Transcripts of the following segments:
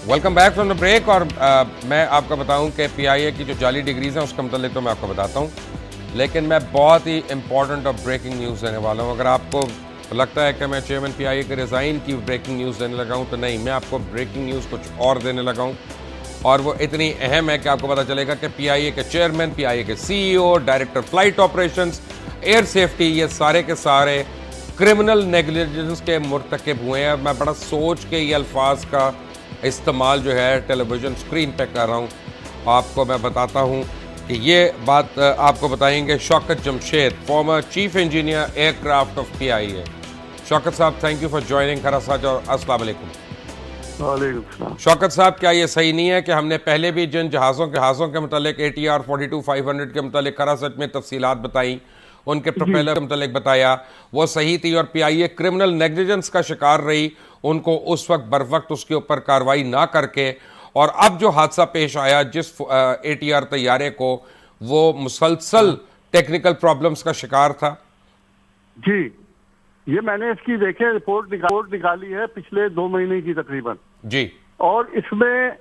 Welcome back from the break. और मैं आपको बताऊं कि पीआईए की जो जाली डिग्रीज हैं उसके मतलब तो मैं आपको बताता हूं, लेकिन मैं बहुत ही इंपॉर्टेंट और ब्रेकिंग न्यूज़ देने वाला हूं। अगर आपको लगता है कि मैं चेयरमैन पीआईए के रिज़ाइन की ब्रेकिंग न्यूज़ देने लगा हूं, तो नहीं, मैं आपको ब्रेकिंग न्यूज़ कुछ और देने लगा हूं, और वो इतनी अहम है कि आपको पता चलेगा कि पीआईए के चेयरमैन, पीआईए के CEO, director flight operations, air safety, ये सारे के सारे क्रिमिनल नेग्लिजेंस के मुर्तकिब हुए हैं। मैं बड़ा सोच के ये अल्फाज का इस्तेमाल जो है टेलीविज़न स्क्रीन पे कर रहा हूँ। आपको मैं बताता हूँ कि ये बात आपको बताएंगे Shaukat Jamshed, former chief engineer aircraft of PIA. Shaukat साहब, थैंक यू फॉर ज्वाइनिंग खरासाज और अस्सलाम वालेकुम। वालेकुम। शौकत साहब, क्या ये सही नहीं है कि हमने पहले भी जिन जहाज़ों के मतलब ATR 42-500 के मतलब खरासच में तफसीलात बताई, उनके प्रोपेलर के मतलब बताया, वो सही थी और पीआईए क्रिमिनल नेग्लिजेंस का शिकार रही, उनको उस वक्त बर वक्त उसके ऊपर कार्रवाई ना करके, और अब जो हादसा पेश आया जिस ATR तैयारे को, वो मुसलसल टेक्निकल प्रॉब्लम्स का शिकार था। जी, ये मैंने इसकी देखे रिपोर्ट निकाली है पिछले 2 महीने की तकरीबन जी, और इसमें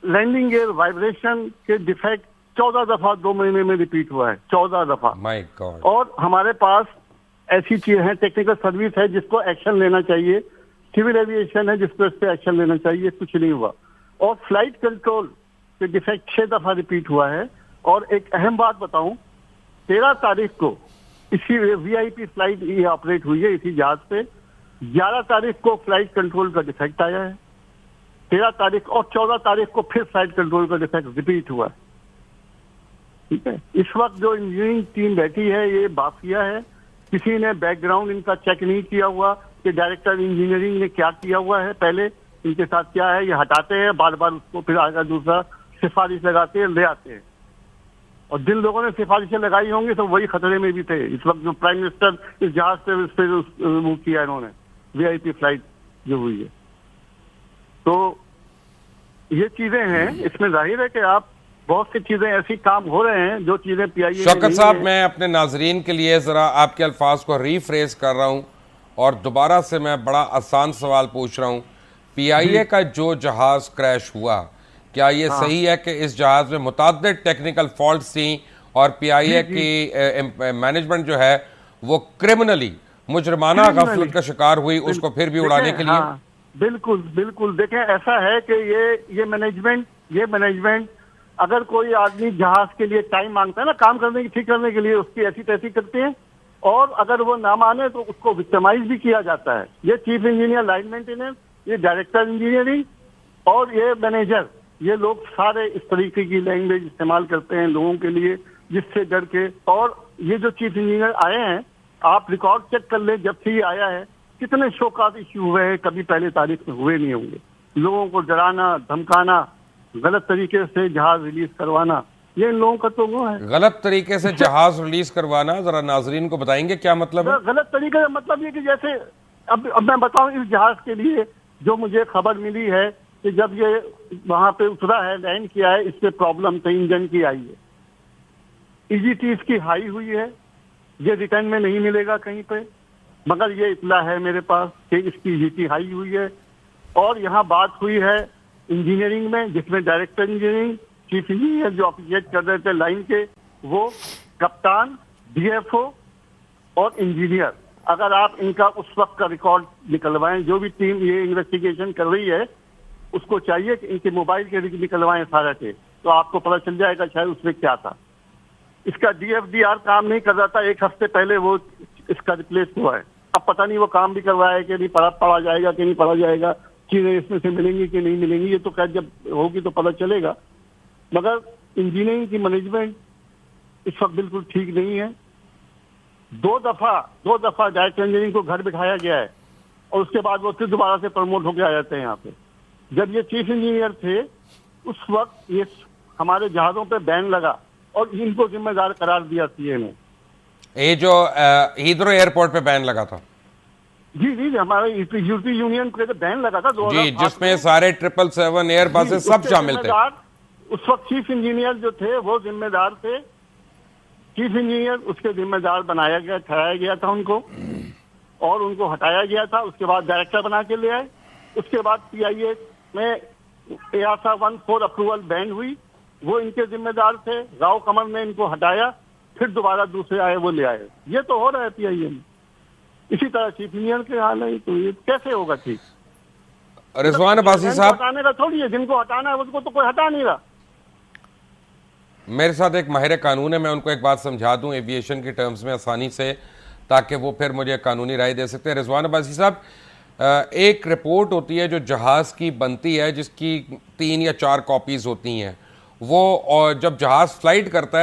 लैंडिंग गियर वाइब्रेशन के डिफेक्ट 14 दफा 2 महीने में रिपीट हुआ है, 14 दफा। My God. और हमारे पास ऐसी चीज है, टेक्निकल सर्विस है जिसको एक्शन लेना चाहिए, सिविल एविएशन है जिसको इस पे एक्शन लेना चाहिए, कुछ नहीं हुआ। और फ्लाइट कंट्रोल के डिफेक्ट 6 दफा रिपीट हुआ है। और एक अहम बात बताऊं, 13 तारीख को इसी वीआईपी फ्लाइट ये ऑपरेट हुई है इसी जहाज पे। 11 तारीख को फ्लाइट कंट्रोल का डिफेक्ट आया है, 13 तारीख और 14 तारीख को फिर फ्लाइट कंट्रोल का डिफेक्ट रिपीट हुआ है। ठीक है, इस वक्त जो इंजीनियरिंग टीम बैठी है ये बाफिया है, किसी ने बैकग्राउंड इनका चेक नहीं किया हुआ कि डायरेक्टर इंजीनियरिंग ने क्या किया हुआ है, पहले इनके साथ क्या है, ये हटाते हैं बार बार उसको, फिर आगे दूसरा सिफारिश लगाते हैं, ले आते हैं। और जिन लोगों ने सिफारिशें लगाई होंगी तो वही खतरे में भी थे इस वक्त, जो प्राइम मिनिस्टर इस जहाज पे उस पर वो किया इन्होंने, वीआईपी फ्लाइट जो हुई है। तो ये चीजें हैं, इसमें जाहिर है कि आप बहुत सी चीजें ऐसी काम हो रहे हैं जो चीजें पीआईए। शौकत साहब, मैं अपने नाजरीन के लिए जरा आपके अल्फाज को रीफ्रेज कर रहा हूँ और दोबारा से मैं बड़ा आसान सवाल पूछ रहा हूँ। पीआईए का जो जहाज क्रैश हुआ, क्या ये सही है कि इस जहाज में मुताद्दिद टेक्निकल फॉल्ट्स थी और पीआईए की मैनेजमेंट जो है वो क्रिमिनली मुजरमाना गफलत का शिकार हुई उसको फिर भी उड़ाने के लिए? हाँ, बिल्कुल बिल्कुल। देखें, ऐसा है कि ये मैनेजमेंट अगर कोई आदमी जहाज के लिए टाइम मांगता है ना, काम करने की, ठीक करने के लिए, उसकी ऐसी तैसी करते हैं, और अगर वो ना माने तो उसको विक्टिमाइज भी किया जाता है। ये चीफ इंजीनियर लाइन मेंटेनेंस, ये डायरेक्टर इंजीनियरिंग और ये मैनेजर, ये लोग सारे इस तरीके की लैंग्वेज इस्तेमाल करते हैं लोगों के लिए, जिससे डर के। और ये जो चीफ इंजीनियर आए हैं, आप रिकॉर्ड चेक कर लें, जब से ये आया है कितने शोकात इश्यू हुए हैं, कभी पहले तारीख में हुए नहीं होंगे। लोगों को डराना, धमकाना, गलत तरीके से जहाज रिलीज करवाना, ये इन लोगों का तो वो है। गलत तरीके से जहाज रिलीज करवाना, जरा नाजरीन को बताएंगे क्या मतलब है? गलत तरीके का मतलब ये कि जैसे अब मैं बताऊं, इस जहाज के लिए जो मुझे खबर मिली है कि जब ये वहां पे उतरा है, लैंड किया है, इस पे प्रॉब्लम तो इंजन की आई है, EGT इसकी हाई हुई है, ये रिटर्न में नहीं मिलेगा कहीं पे, मगर ये इतला है मेरे पास कि इसकी EGT हाई हुई है। और यहाँ बात हुई है इंजीनियरिंग में, जिसमें डायरेक्टर इंजीनियरिंग, चीफ इंजीनियर जो ऑफिशिएट कर रहे थे लाइन के, वो कप्तान, DFO और इंजीनियर, अगर आप इनका उस वक्त का रिकॉर्ड निकलवाएं, जो भी टीम ये इन्वेस्टिगेशन कर रही है उसको चाहिए कि इनके मोबाइल के निकलवाएं सारा के, तो आपको पता चल जाएगा शायद उसमें क्या था। इसका DFDR काम नहीं कर रहा था, 1 हफ्ते पहले वो इसका रिप्लेस हुआ है। अब पता नहीं वो काम भी करवाया कि नहीं, पढ़ा जाएगा कि नहीं पढ़ा जाएगा, चीजें इसमें से मिलेंगी कि नहीं मिलेंगी, ये तो खैर जब होगी तो पता चलेगा। मगर इंजीनियरिंग की मैनेजमेंट इस वक्त बिल्कुल ठीक नहीं है। 2 दफा डायरेक्टर इंजीनियरिंग को घर बिठाया गया है और उसके बाद वो फिर दोबारा से प्रमोट होकर आ जाते हैं यहाँ पे। जब ये चीफ इंजीनियर थे उस वक्त ये हमारे जहाजों पे बैन लगा और इनको जिम्मेदार करार दिया सीए ने। ये जो हीथ्रो एयरपोर्ट पे बैन लगा था? जी, हमारे यूरोपीय यूनियन पे बैन लगा था 2008 जी, जिसमें सारे 777 एयर बसेस सब शामिल थे। उस वक्त चीफ इंजीनियर जो थे वो जिम्मेदार थे, चीफ इंजीनियर उसके जिम्मेदार बनाया गया, ठहराया गया था उनको, और उनको हटाया गया था। उसके बाद डायरेक्टर बना के ले आए। उसके बाद पीआईए में EASA 1-4 अप्रूवल बैंड हुई, वो इनके जिम्मेदार थे। राव कमर ने इनको हटाया, फिर दोबारा दूसरे आए, वो ले आए। ये तो हो रहा है PIA में। इसी तरह चीफ इंजीनियर के हाल है, तो ये कैसे होगा ठीक? रिजवान अब्बासी साहब, हटाने का थोड़ी है, जिनको हटाना है उसको तो कोई हटा नहीं रहा। मेरे साथ एक माहिर कानून है, मैं उनको एक बात समझा दूं एविएशन के टर्म्स में आसानी से, ताकि वो फिर मुझे कानूनी राय दे सकते हैं। रिजवान अब्बासी साहब, एक रिपोर्ट होती है जो जहाज़ की बनती है, जिसकी 3 या 4 कॉपीज़ होती हैं। वो और जब जहाज़ फ्लाइट करता है